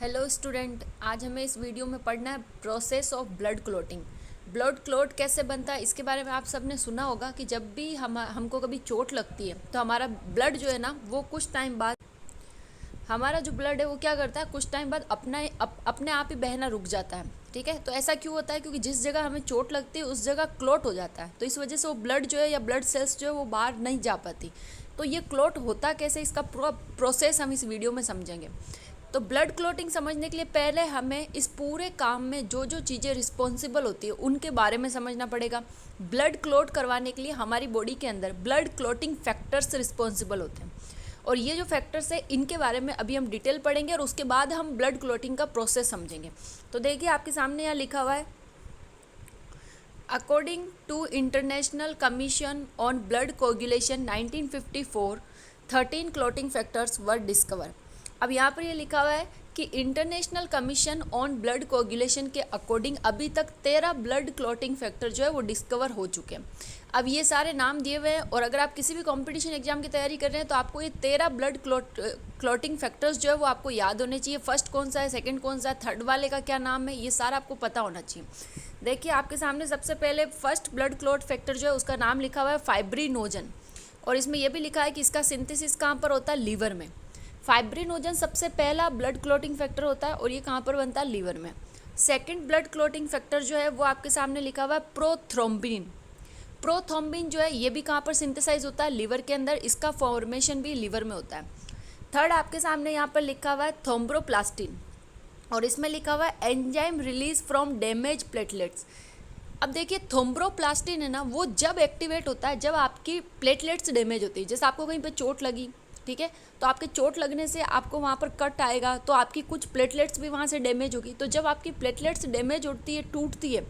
Hello student, आज हमें इस वीडियो में पढ़ना है process of blood clotting. Blood clot कैसे बनता है इसके बारे में आप सबने सुना होगा कि जब भी हमको कभी चोट लगती है तो हमारा ब्लड जो है ना वो कुछ टाइम बाद हमारा जो ब्लड है वो क्या करता है, कुछ टाइम बाद अपने आप ही बहना रुक जाता है। ठीक है, तो ऐसा क्यों होता है? क्योंकि जिस जगह हमें चोट लगती है उस जगह क्लोट हो जाता है, तो इस वजह से वो ब्लड जो है या ब्लड सेल्स जो है वो बाहर नहीं जा पाती। तो ये क्लोट होता कैसे, इसका पूरा प्रोसेस हम इस वीडियो में समझेंगे। तो ब्लड क्लोटिंग समझने के लिए पहले हमें इस पूरे काम में जो जो चीज़ें रिस्पॉन्सिबल होती है उनके बारे में समझना पड़ेगा। ब्लड क्लोट करवाने के लिए हमारी बॉडी के अंदर ब्लड क्लोटिंग फैक्टर्स रिस्पॉन्सिबल होते हैं, और ये जो फैक्टर्स है इनके बारे में अभी हम डिटेल पढ़ेंगे और उसके बाद हम ब्लड क्लोटिंग का प्रोसेस समझेंगे। तो देखिए आपके सामने यहाँ लिखा हुआ है, according to international commission on blood coagulation 1954 13 clotting factors were discover. अब यहाँ पर ये लिखा हुआ है कि international commission on blood coagulation के अकॉर्डिंग अभी तक 13 ब्लड क्लोटिंग फैक्टर जो है वो डिस्कवर हो चुके हैं। अब ये सारे नाम दिए हुए हैं, और अगर आप किसी भी कंपटीशन एग्जाम की तैयारी कर रहे हैं तो आपको ये 13 ब्लड क्लोटिंग फैक्टर्स जो है वो आपको याद होने चाहिए। फर्स्ट कौन सा है, सेकंड कौन सा है, थर्ड वाले का क्या नाम है, ये सारा आपको पता होना चाहिए। देखिए आपके सामने सबसे पहले फर्स्ट ब्लड क्लोट फैक्टर जो है उसका नाम लिखा हुआ है फाइब्रिनोजन, और इसमें यह भी लिखा है कि इसका सिंथेसिस कहाँ पर होता है, लीवर में। फाइब्रिनोजन सबसे पहला ब्लड क्लोटिंग फैक्टर होता है और ये कहाँ पर बनता है, लीवर में। सेकंड ब्लड क्लोटिंग फैक्टर जो है वो आपके सामने लिखा हुआ है प्रोथ्रोम्बिन। प्रोथ्रोम्बिन जो है ये भी कहाँ पर सिंथेसाइज होता है, लीवर के अंदर, इसका फॉर्मेशन भी लीवर में होता है। थर्ड आपके सामने यहाँ पर लिखा हुआ है थ्रोम्बोप्लास्टिन, और इसमें लिखा हुआ है enzyme release from damage platelets. अब देखिए थ्रोम्बोप्लास्टिन है ना, वो जब एक्टिवेट होता है जब आपकी प्लेटलेट्स डैमेज होती है। जैसे आपको कहीं पे चोट लगी, ठीक है, तो आपके चोट लगने से आपको वहाँ पर कट आएगा तो आपकी कुछ प्लेटलेट्स भी वहाँ से डैमेज होगी। तो जब आपकी प्लेटलेट्स डैमेज होती है, टूटती है,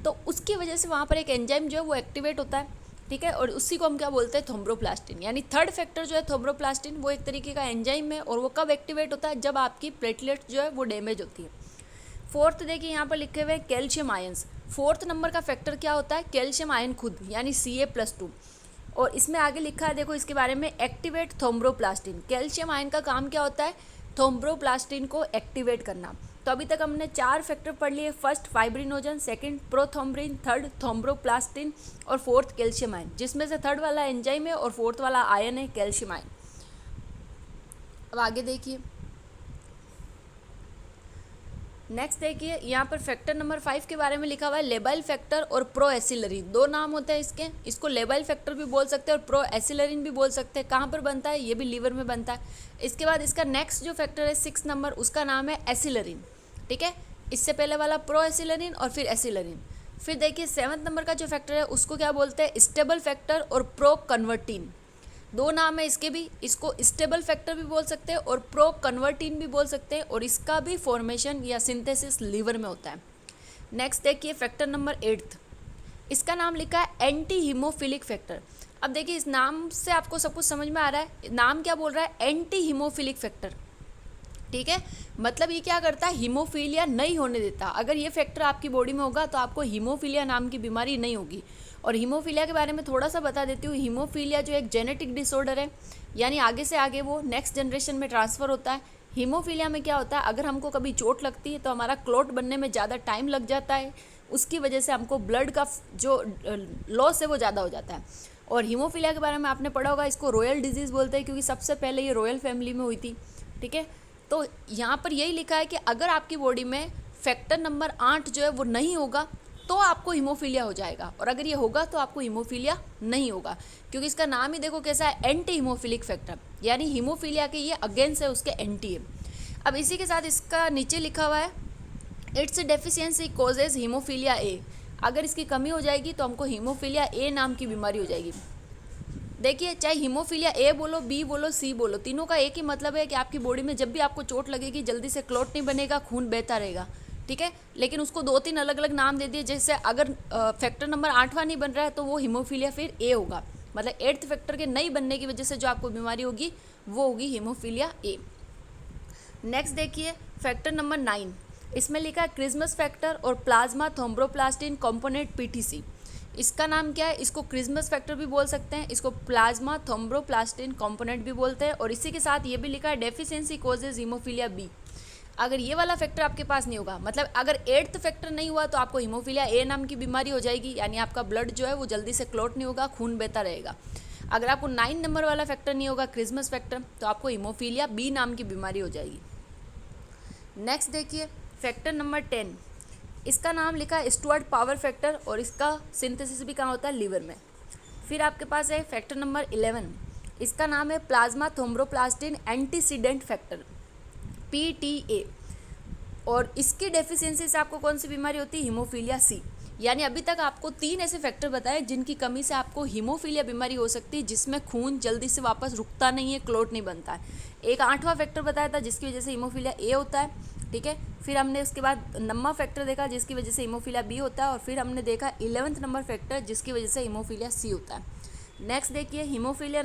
तो उसकी वजह से वहाँ पर एक एंजाइम जो है वो एक्टिवेट होता है। ठीक है, और उसी को हम क्या बोलते हैं, थ्रोम्बोप्लास्टिन। यानी थर्ड फैक्टर जो है थ्रोम्बोप्लास्टिन, वो एक तरीके का एंजाइम है, और वो कब एक्टिवेट होता है, जब आपकी प्लेटलेट जो है वो डैमेज होती है। फोर्थ देखिए यहाँ पर लिखे हुए हैं कैल्शियम आयंस। फोर्थ नंबर का फैक्टर क्या होता है, कैल्शियम आयन खुद, यानी Ca+2। और इसमें आगे लिखा है, देखो इसके बारे में, एक्टिवेट थ्रोम्बोप्लास्टिन। कैल्शियम आयन का काम क्या होता है, थ्रोम्बोप्लास्टिन को एक्टिवेट करना। तो अभी तक हमने 4 फैक्टर पढ़ लिए, first fibrinogen, second prothrombin, third thromboplastin, और फोर्थ कैल्शियम आयन, जिसमें से थर्ड वाला एंजाइम है और फोर्थ वाला आयन है कैल्शियम आयन। अब आगे देखिए, नेक्स्ट देखिए यहाँ पर फैक्टर नंबर 5 के बारे में लिखा हुआ है लेबाइल फैक्टर और प्रो एसिलरी। दो नाम होते हैं इसके, इसको लेबाइल फैक्टर भी बोल सकते हैं और प्रो एसिलरिन भी बोल सकते हैं। कहाँ पर बनता है, ये भी लीवर में बनता है। इसके बाद इसका नेक्स्ट जो फैक्टर है 6 नंबर, उसका नाम है एसिलरिन। ठीक है, इससे पहले वाला प्रो एसिलरिन और फिर एसिलरिन। फिर देखिए 7 नंबर का जो फैक्टर है उसको क्या बोलते हैं, स्टेबल फैक्टर और प्रो कन्वर्टीन। दो नाम है इसके भी, इसको स्टेबल फैक्टर भी बोल सकते हैं और प्रो कन्वर्टीन भी बोल सकते हैं, और इसका भी फॉर्मेशन या सिंथेसिस लीवर में होता है। नेक्स्ट देखिए फैक्टर नंबर 8, इसका नाम लिखा है एंटी हीमोफिलिक फैक्टर। अब देखिए इस नाम से आपको सब कुछ समझ में आ रहा है, नाम क्या बोल रहा है, एंटी हीमोफिलिक फैक्टर। ठीक है, मतलब ये क्या करता है, हीमोफीलिया नहीं होने देता। अगर ये फैक्टर आपकी बॉडी में होगा तो आपको हीमोफीलिया नाम की बीमारी नहीं होगी। और हीमोफीलिया के बारे में थोड़ा सा बता देती हूँ। हीमोफीलिया जो एक जेनेटिक डिसऑर्डर है, यानी आगे से आगे वो नेक्स्ट जनरेशन में ट्रांसफ़र होता है। हीमोफीलिया में क्या होता है, अगर हमको कभी चोट लगती है तो हमारा क्लॉट बनने में ज़्यादा टाइम लग जाता है, उसकी वजह से हमको ब्लड का जो लॉस है वो ज़्यादा हो जाता है। और हीमोफीलिया के बारे में आपने पढ़ा होगा, इसको रॉयल डिजीज़ बोलते हैं क्योंकि सबसे पहले ये रॉयल फैमिली में हुई थी। ठीक है, तो यहाँ पर यही लिखा है कि अगर आपकी बॉडी में फैक्टर नंबर 8 जो है वो नहीं होगा तो आपको हीमोफीलिया हो जाएगा, और अगर ये होगा तो आपको हीमोफीलिया नहीं होगा, क्योंकि इसका नाम ही देखो कैसा है, एंटी हीमोफिलिक फैक्टर, यानी हीमोफीलिया के ये अगेंस्ट है, उसके एंटी है। अब इसी के साथ इसका नीचे लिखा हुआ है, it's deficiency causes haemophilia A. अगर इसकी कमी हो जाएगी तो हमको हीमोफीलिया ए नाम की बीमारी हो जाएगी। देखिए चाहे हीमोफीलिया ए बोलो, बी बोलो, सी बोलो, तीनों का एक ही मतलब है कि आपकी बॉडी में जब भी आपको चोट लगेगी जल्दी से क्लॉट नहीं बनेगा, खून बहता रहेगा। ठीक है, लेकिन उसको 2-3 अलग अलग नाम दे दिए। जैसे अगर फैक्टर नंबर 8वां नहीं बन रहा है तो वो हीमोफीलिया फिर ए होगा, मतलब 8th फैक्टर के नहीं बनने की वजह से जो आपको बीमारी होगी वो होगी हीमोफीलिया ए। नेक्स्ट देखिए फैक्टर नंबर 9, इसमें लिखा है क्रिसमस फैक्टर और प्लाज्मा थ्रोम्बोप्लास्टिन कंपोनेंट पीटीसी। इसका नाम क्या है, इसको क्रिसमस फैक्टर भी बोल सकते हैं, इसको प्लाज्मा थ्रोम्बोप्लास्टिन कंपोनेंट भी बोलते हैं, और इसी के साथ ये भी लिखा है डेफिशिएंसी कॉजेज हीमोफीलिया बी। अगर ये वाला फैक्टर आपके पास नहीं होगा, मतलब अगर 8th फैक्टर नहीं हुआ तो आपको हीमोफीलिया ए नाम की बीमारी हो जाएगी, यानी आपका ब्लड जो है वो जल्दी से क्लॉट नहीं होगा, खून बहता रहेगा। अगर आपको 9 नंबर वाला फैक्टर नहीं होगा, क्रिसमस फैक्टर, तो आपको हीमोफीलिया बी नाम की बीमारी हो जाएगी। नेक्स्ट देखिए फैक्टर नंबर 10, इसका नाम लिखा है स्टुअर्ट पावर फैक्टर और इसका सिंथेसिस भी कहाँ होता है, लीवर में। फिर आपके पास है फैक्टर नंबर 11, इसका नाम है plasma thromboplastin antecedent factor, PTA, और इसकी डेफिशिएंसी से आपको कौन सी बीमारी होती है, हीमोफीलिया सी। यानी अभी तक आपको 3 ऐसे फैक्टर बताए जिनकी कमी से आपको हीमोफीलिया बीमारी हो सकती है, जिसमें खून जल्दी से वापस रुकता नहीं है, क्लॉट नहीं बनता है। एक 8वां फैक्टर बताया था जिसकी वजह से हीमोफीलिया ए होता है, ठीक है। फिर हमने उसके बाद 9वां फैक्टर देखा जिसकी वजह से हीमोफीलिया बी होता है, और फिर हमने देखा 11th नंबर फैक्टर जिसकी वजह से हीमोफीलिया सी होता है। नेक्स्ट देखिए हीमोफीलिया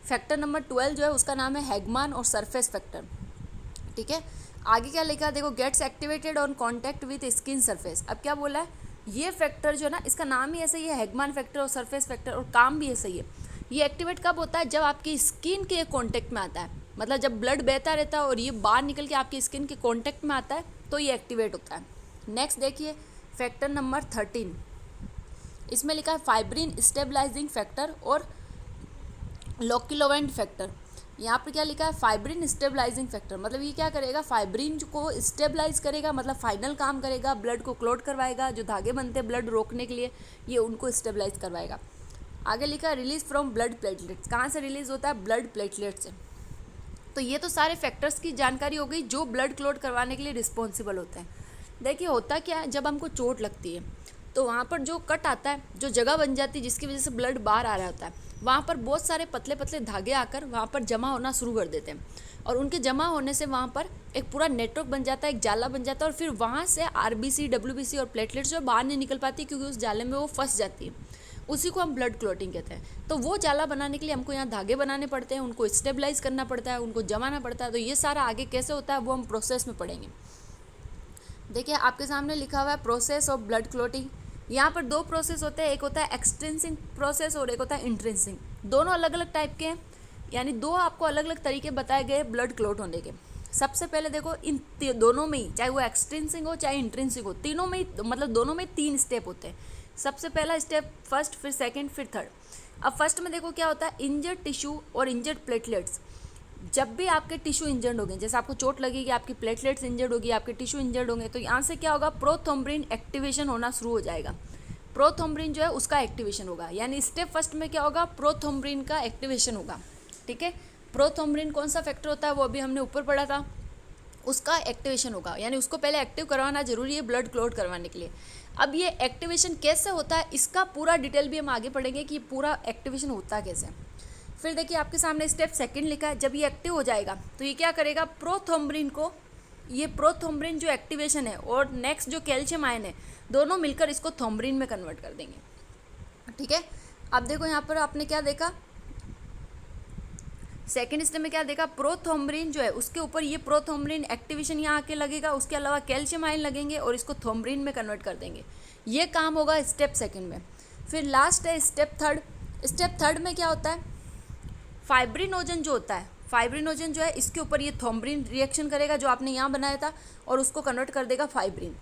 फैक्टर नंबर 12 जो है उसका नाम है हैगमान और सरफेस फैक्टर, ठीक है। आगे क्या लिखा है देखो, gets activated on contact with skin surface. अब क्या बोला है, ये फैक्टर जो है ना, इसका नाम ही ऐसा ही है, हैगमान फैक्टर और सरफेस फैक्टर, और काम भी ऐसा ही है। ये एक्टिवेट कब होता है, जब आपकी स्किन के कांटेक्ट में आता है, मतलब जब ब्लड बहता रहता है और ये बाहर निकल के आपकी स्किन के कांटेक्ट में आता है तो ये एक्टिवेट होता है। नेक्स्ट देखिए फैक्टर नंबर 13, इसमें लिखा है फाइब्रिन स्टेबलाइजिंग फैक्टर और लोकिलोवेंट फैक्टर। यहाँ पर क्या लिखा है, फाइब्रिन स्टेबलाइजिंग फैक्टर, मतलब ये क्या करेगा, फाइब्रिन को स्टेबलाइज करेगा, मतलब फाइनल काम करेगा, ब्लड को क्लॉट करवाएगा, जो धागे बनते हैं ब्लड रोकने के लिए ये उनको स्टेबलाइज करवाएगा। आगे लिखा है रिलीज फ्रॉम ब्लड प्लेटलेट्स, कहाँ से रिलीज होता है, ब्लड प्लेटलेट से। तो ये तो सारे फैक्टर्स की जानकारी हो गई जो ब्लड क्लॉट करवाने के लिए रिस्पॉन्सिबल होते हैं। देखिए होता क्या है, जब हमको चोट लगती है तो वहाँ पर जो कट आता है, जो जगह बन जाती है जिसकी वजह से ब्लड बाहर आ रहा होता है, वहाँ पर बहुत सारे पतले पतले धागे आकर वहाँ पर जमा होना शुरू कर देते हैं, और उनके जमा होने से वहाँ पर एक पूरा नेटवर्क बन जाता है, एक जाला बन जाता है, और फिर वहाँ से RBC WBC और प्लेटलेट्स जो बाहर नहीं निकल पाती क्योंकि उस जाले में वो फंस जाती है, उसी को हम ब्लड क्लॉटिंग कहते हैं। तो वो जाला बनाने के लिए हमको यहाँ धागे बनाने पड़ते हैं, उनको स्टेबलाइज करना पड़ता है, उनको जमाना पड़ता है। तो ये सारा आगे कैसे होता है वो हम प्रोसेस में पढ़ेंगे। देखिए आपके सामने लिखा हुआ है प्रोसेस ऑफ ब्लड क्लॉटिंग। यहाँ पर 2 प्रोसेस होते हैं, एक होता है एक्सट्रिंसिक प्रोसेस और एक होता है इंट्रिंसिक। दोनों अलग अलग टाइप के हैं, यानी 2 आपको अलग अलग तरीके बताए गए ब्लड क्लॉट होने के। सबसे पहले देखो इन दोनों में ही, चाहे वो एक्सट्रिंसिक हो चाहे इंट्रिंसिक हो, तीनों में ही, मतलब दोनों में 3 स्टेप होते हैं। सबसे पहला स्टेप फर्स्ट, फिर सेकंड, फिर थर्ड। अब फर्स्ट में देखो क्या होता है, इंजर्ड टिश्यू और इंजर्ड प्लेटलेट्स। जब भी आपके टिश्यू इंजर्ड होंगे, जैसे आपको चोट लगेगी, आपकी प्लेटलेट्स इंजर्ड होगी, आपके टिश्यू इंजर्ड होंगे, तो यहाँ से क्या होगा, प्रोथ्रोम्बिन एक्टिवेशन होना शुरू हो जाएगा। प्रोथ्रोम्बिन जो है उसका एक्टिवेशन होगा, यानी स्टेप फर्स्ट में क्या होगा, प्रोथ्रोम्बिन का एक्टिवेशन होगा, ठीक है। प्रोथ्रोम्बिन कौन सा फैक्टर होता है वो अभी हमने ऊपर पढ़ा था, उसका एक्टिवेशन होगा, यानी उसको पहले एक्टिव करवाना जरूरी है ब्लड क्लॉट करवाने के लिए। अब ये एक्टिवेशन कैसे होता है इसका पूरा डिटेल भी हम आगे पढ़ेंगे कि पूरा एक्टिवेशन होता कैसे। फिर देखिए आपके सामने स्टेप सेकंड लिखा है, जब ये एक्टिव हो जाएगा तो ये क्या करेगा, प्रोथ्रोम्बिन को, ये प्रोथ्रोम्बिन जो एक्टिवेशन है और नेक्स्ट जो कैल्शियम आयन है, दोनों मिलकर इसको थ्रोम्बिन में कन्वर्ट कर देंगे, ठीक है। अब देखो यहाँ पर आपने क्या देखा, सेकेंड स्टेप में क्या देखा, प्रोथ्रोम्बिन जो है उसके ऊपर ये प्रोथ्रोम्बिन एक्टिवेशन यहाँ आके लगेगा, उसके अलावा कैल्शियम आयन लगेंगे और इसको थ्रोम्बिन में कन्वर्ट कर देंगे। ये काम होगा स्टेप सेकंड में। फिर लास्ट है स्टेप थर्ड। स्टेप थर्ड में क्या होता है, फाइब्रिनोजन जो होता है, फाइब्रिनोजन जो है इसके ऊपर ये थ्रोम्बिन रिएक्शन करेगा जो आपने यहाँ बनाया था और उसको कन्वर्ट कर देगा फाइब्रिन।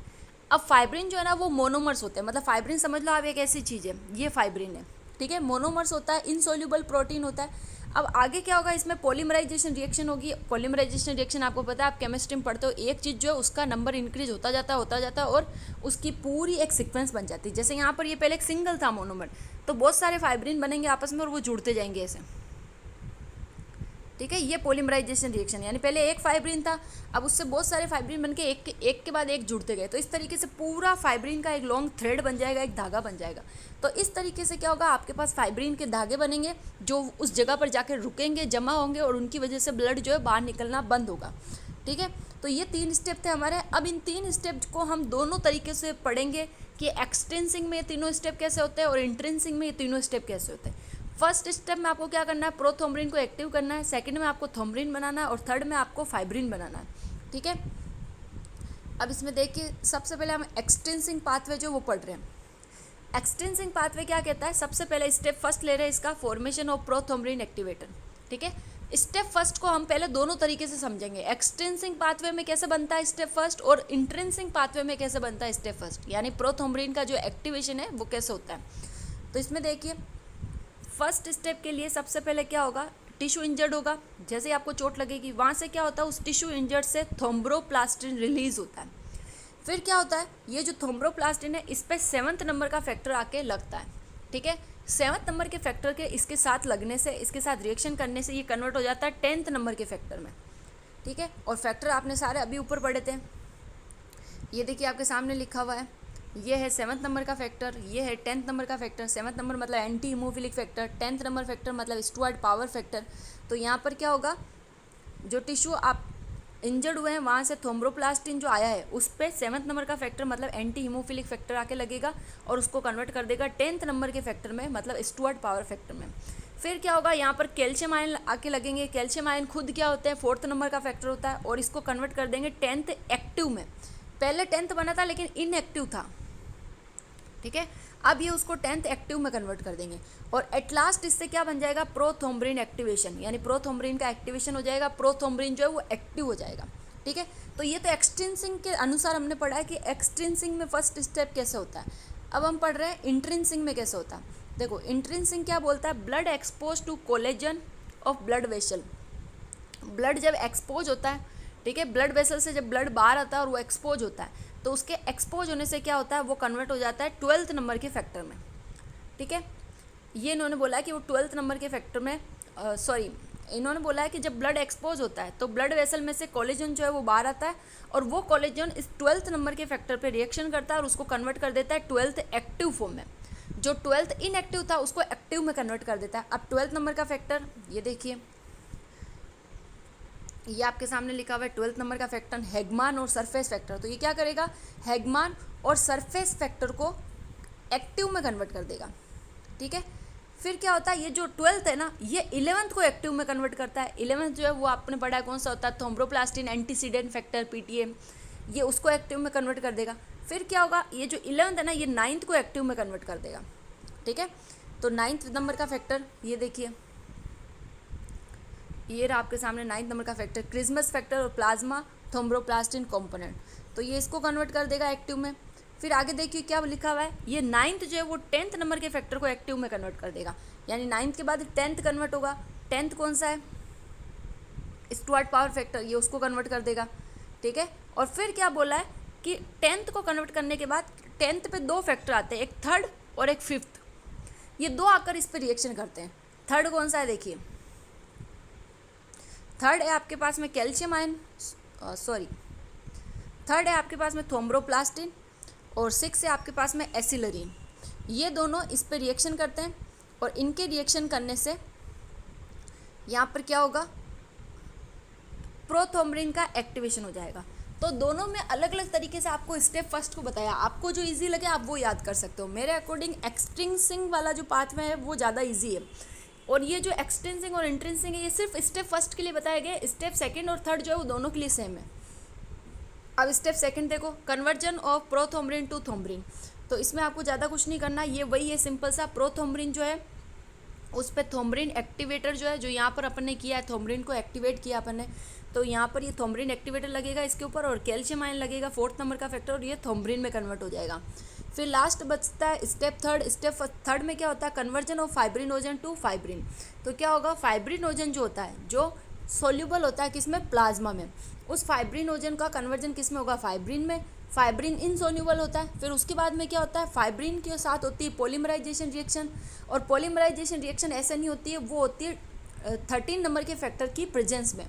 अब फाइब्रिन जो है ना वो मोनोमर्स होते हैं, मतलब फाइब्रिन समझ लो आप एक ऐसी चीज़ है, ये फाइब्रिन है, ठीक है। मोनोमर्स होता है, इनसोल्यूबल प्रोटीन होता है। अब आगे क्या होगा, इसमें पॉलीमराइजेशन रिएक्शन होगी। पॉलीमराइजेशन रिएक्शन आपको पता है, आप केमिस्ट्री में पढ़ते हो, एक चीज़ जो है उसका नंबर इंक्रीज होता जाता है और उसकी पूरी एक सीक्वेंस बन जाती है। जैसे यहाँ पर ये पहले एक सिंगल था मोनोमर, तो बहुत सारे फाइब्रिन बनेंगे आपस में और वो जुड़ते जाएंगे ऐसे, ठीक है। ये पॉलीमराइजेशन रिएक्शन, यानी पहले एक फाइब्रिन था, अब उससे बहुत सारे फाइब्रिन बनके एक के बाद एक जुड़ते गए, तो इस तरीके से पूरा फाइब्रिन का एक लॉन्ग थ्रेड बन जाएगा, एक धागा बन जाएगा। तो इस तरीके से क्या होगा, आपके पास फाइब्रिन के धागे बनेंगे जो उस जगह पर जाकर रुकेंगे, जमा होंगे और उनकी वजह से ब्लड जो है बाहर निकलना बंद होगा, ठीक है। तो ये 3 स्टेप थे हमारे। अब इन 3 स्टेप को हम दोनों तरीके से पढ़ेंगे कि एक्सटेंसिंग में तीनों स्टेप कैसे होते हैं और इंट्रेंसिंग में ये तीनों स्टेप कैसे होते हैं। फर्स्ट स्टेप में आपको क्या करना है, प्रोथ्रोम्बिन को एक्टिव करना है, सेकंड में आपको थ्रोम्बिन बनाना है और थर्ड में आपको फाइब्रिन बनाना है, ठीक है। अब इसमें देखिए सबसे पहले हम एक्सटेंसिंग पाथवे जो वो पढ़ रहे हैं। एक्सटेंसिंग पाथवे क्या कहता है, सबसे पहले स्टेप फर्स्ट ले रहे हैं इसका, फॉर्मेशन ऑफ प्रोथ्रोम्बिन एक्टिवेटर, ठीक है। स्टेप फर्स्ट को हम पहले दोनों तरीके से समझेंगे, एक्सट्रिंसिक पाथवे में कैसे बनता है स्टेप फर्स्ट और इंट्रिंसिक पाथवे में कैसे बनता है स्टेप फर्स्ट, यानी प्रोथ्रोम्बिन का जो एक्टिवेशन है वो कैसे होता है। तो इसमें देखिए फर्स्ट स्टेप के लिए सबसे पहले क्या होगा, टिश्यू इंजर्ड होगा, जैसे ही आपको चोट लगेगी वहाँ से क्या होता है उस टिश्यू इंजर्ड से थ्रोम्बोप्लास्टिन रिलीज होता है। फिर क्या होता है, ये जो थ्रोम्बोप्लास्टिन है इस पर 7th नंबर का फैक्टर आके लगता है, ठीक है। 7th नंबर के फैक्टर के इसके साथ लगने से, इसके साथ रिएक्शन करने से ये कन्वर्ट हो जाता है 10th नंबर के फैक्टर में, ठीक है। और फैक्टर आपने सारे अभी ऊपर पढ़े थे, ये देखिए आपके सामने लिखा हुआ है, ये है 7th नंबर का फैक्टर, ये है 10th नंबर का फैक्टर। 7th नंबर मतलब anti haemophilic factor, 10th number factor मतलब स्टुअर्ट पावर फैक्टर। तो यहाँ पर क्या होगा, जो टिश्यू आप इंजर्ड हुए हैं वहाँ से थ्रोम्बोप्लास्टिन जो आया है उस पर 7th नंबर का फैक्टर मतलब एंटी हीमोफिलिक फैक्टर आके लगेगा और उसको कन्वर्ट कर देगा 10th नंबर के फैक्टर में मतलब स्टुअर्ट पावर फैक्टर में। फिर क्या होगा, यहाँ पर कैल्शियम आयन आके लगेंगे, कैल्शियम आयन खुद क्या होते हैं 4th नंबर का फैक्टर होता है और इसको कन्वर्ट कर देंगे 10th एक्टिव में। पहले 10th बना था लेकिन इनएक्टिव था, ठीक है, अब ये उसको 10th एक्टिव में कन्वर्ट कर देंगे और एट लास्ट इससे क्या बन जाएगा, प्रोथ्रोम्बिन एक्टिवेशन, यानी प्रोथ्रोम्बिन का एक्टिवेशन हो जाएगा, प्रोथ्रोम्बिन जो है वो एक्टिव हो जाएगा, ठीक है। तो ये तो एक्सट्रिंसिक के अनुसार हमने पढ़ा है कि एक्सट्रिंसिक में फर्स्ट स्टेप कैसे होता है। अब हम पढ़ रहे हैं इंट्रिंसिक में कैसे होता है। देखो इंट्रिंसिक क्या बोलता है, blood expose to collagen of blood vessel. Blood जब एक्सपोज होता है, ठीक है, ब्लड वेसल से जब ब्लड बाहर आता है और वो एक्सपोज होता है तो उसके एक्सपोज होने से क्या होता है वो कन्वर्ट हो जाता है 12th नंबर के फैक्टर में, ठीक है। ये इन्होंने बोला है कि वो 12th नंबर के फैक्टर में इन्होंने बोला है कि जब ब्लड एक्सपोज होता है तो ब्लड वेसल में से कोलेजन जो है वो बाहर आता है और वो कोलेजन इस 12th नंबर के फैक्टर पे रिएक्शन करता है और उसको कन्वर्ट कर देता है 12th एक्टिव फॉर्म में। जो 12th इनएक्टिव था उसको एक्टिव में कन्वर्ट कर देता है। अब 12th नंबर का फैक्टर ये देखिए, ये आपके सामने लिखा हुआ है 12th नंबर का फैक्टर हैगमान और सरफेस फैक्टर। तो ये क्या करेगा, हैगमान और सरफेस फैक्टर को एक्टिव में कन्वर्ट कर देगा, ठीक है। फिर क्या होता है, ये जो 12th है ना ये 11th को एक्टिव में कन्वर्ट करता है। 11th जो है वो आपने पढ़ा है कौन सा होता है, थ्रोम्बोप्लास्टिन एंटीसीडेंट फैक्टर पीटीए, ये उसको एक्टिव में कन्वर्ट कर देगा। फिर क्या होगा, ये जो 11th है ना ये 9th को एक्टिव में कन्वर्ट कर देगा, ठीक है। तो 9th नंबर का फैक्टर ये देखिए, ये रहा आपके सामने 9th नंबर का फैक्टर क्रिसमस फैक्टर और प्लाज्मा थ्रोम्बोप्लास्टिन कंपोनेंट। तो ये इसको कन्वर्ट कर देगा एक्टिव में। फिर आगे देखिए क्या लिखा हुआ है, ये 9th जो है वो 10th नंबर के फैक्टर को एक्टिव में कन्वर्ट कर देगा, यानी 9th के बाद 10th कन्वर्ट होगा। 10th कौन सा है, स्टुअर्ट पावर फैक्टर, ये उसको कन्वर्ट कर देगा, ठीक है। और फिर क्या बोला है कि 10th को कन्वर्ट करने के बाद 10th पे 2 फैक्टर आते हैं, एक 3rd और एक 5th। ये 2 आकर इस पर रिएक्शन करते हैं। 3rd कौन सा है देखिए, 3rd है आपके पास में कैल्शियम आयन, 3rd है आपके पास में थ्रोम्बोप्लास्टिन और 6 है आपके पास में एसिलरीन। ये दोनों इस पर रिएक्शन करते हैं और इनके रिएक्शन करने से यहाँ पर क्या होगा, प्रोथ्रोम्बिन का एक्टिवेशन हो जाएगा। तो दोनों में अलग अलग तरीके से आपको स्टेप फर्स्ट को बताया, आपको जो इजी लगे आप वो याद कर सकते हो। मेरे अकॉर्डिंग एक्सट्रिंसिक वाला जो पाथवे है वो ज़्यादा इजी है और ये जो एक्सट्रिंसिक और इंट्रिंसिक है ये सिर्फ स्टेप फर्स्ट के लिए बताया गया। स्टेप 2nd और 3rd जो है वो दोनों के लिए सेम है। अब स्टेप 2nd देखो, conversion of prothrombin to thrombin. तो इसमें आपको ज़्यादा कुछ नहीं करना, ये वही है सिंपल सा, प्रोथ्रोम्बिन जो है उस पर थ्रोम्बिन एक्टिवेटर जो है, जो यहाँ पर अपन ने किया है थ्रोम्बिन को एक्टिवेट किया अपन ने, तो यहाँ पर ये थ्रोम्बिन एक्टिवेटर लगेगा इसके ऊपर और कैल्शियम आयन लगेगा 4th नंबर का फैक्टर और ये थ्रोम्बिन में कन्वर्ट हो जाएगा। फिर लास्ट बचता है स्टेप 3rd। स्टेप 3rd में क्या होता है, conversion of fibrinogen to fibrin. तो क्या होगा, फाइब्रिनोजन जो होता है जो सोल्यूबल होता है किसमें, प्लाज्मा में, उस फाइब्रिनोजन का कन्वर्जन किस में होगा, फाइब्रिन में। फाइब्रिन इनसोल्यूबल होता है। फिर उसके बाद में क्या होता है, फाइब्रिन के साथ होती है पॉलीमराइजेशन रिएक्शन और पॉलीमराइजेशन रिएक्शन ऐसे नहीं होती है, वो होती है 13 नंबर के फैक्टर की प्रेजेंस में,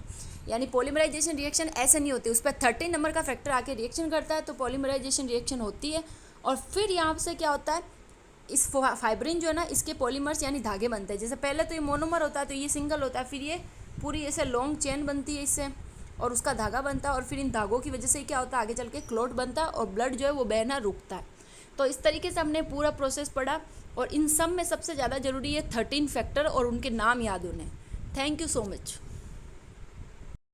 यानी पॉलीमराइजेशन रिएक्शन ऐसे नहीं होती, उस पर 13 नंबर का फैक्टर आके रिएक्शन करता है तो पॉलीमराइजेशन रिएक्शन होती है। और फिर यहाँ से क्या होता है, इस फाइब्रिन जो है ना इसके पॉलीमर्स यानी धागे बनते हैं। जैसे पहले तो ये मोनोमर होता है तो ये सिंगल होता है, फिर ये पूरी ऐसे लॉन्ग चेन बनती है इससे और उसका धागा बनता है और फिर इन धागों की वजह से क्या होता है, आगे चल के क्लॉट बनता है और ब्लड जो है वो बहना रुकता है। तो इस तरीके से हमने पूरा प्रोसेस पढ़ा और इन सब में सबसे ज़्यादा ज़रूरी है 13 फैक्टर और उनके नाम याद होने। Thank you so much.